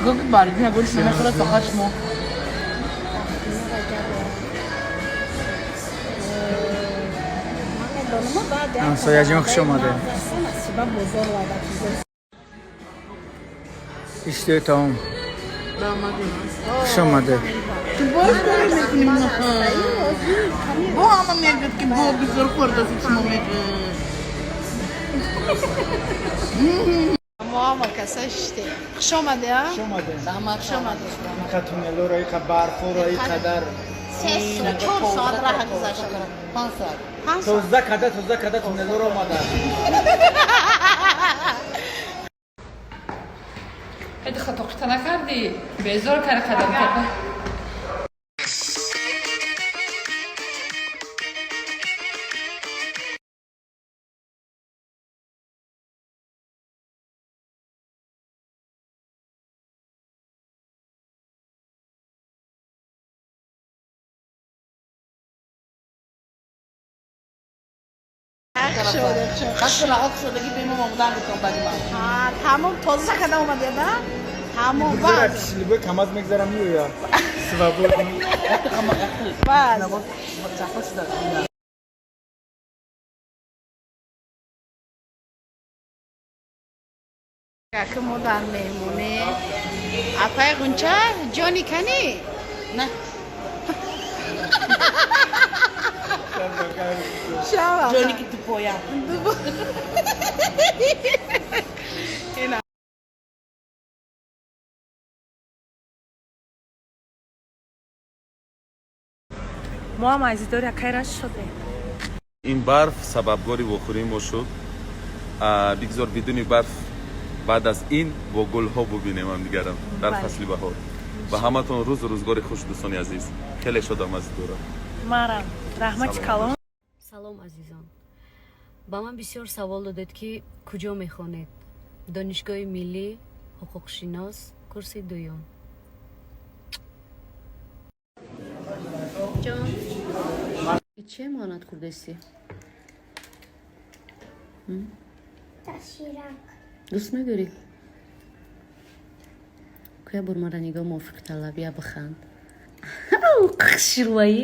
گوگل باردی نگوش نمیخوره فقط ما همسایه‌جون خوش اومده. اشته تمام. خوش اومده. باش میتونیم با همه میگه که با بزرگ خورده شما میگه ما کساشته خوش اومده ها خوش اومده. خوش اومده خاتون لورای خبر خورای قدر 3 ساعت راه گذشته 5 ساعت 12 کده تونلو رو اومده. خیلی خطا قطع نکردی بیزار کار قدم کرده خسته لحاق شدگی به ما مقدم بکن بدی من تمام تازه کده اومده نه تمام بذار باز تشلیبه کماز میگذارم میو یا سبب باز که ما در میمونه اپای غنچه جانی کنی نه شما جونی که تو پایم ما هم از دور کیرش شده این برف سببگاری بخوری ما شد بگذار بدون برف بعد از این با گل ها ببینیم هم دیگرم در فصل بهار و همتون روز روزگار خوش دوستان عزیز خیلی شدم از دورا مرم رحمت کلام салом азизон ба ман бисёр савол додед ки куҷо мехонед донишгоҳи миллӣ ҳуқуқшинос курси дуюм ҷон чӣ монад курдесӣ дӯст медорӣ кӯя бур мара нигоҳ мувофиқталаб я биханд ширваӣ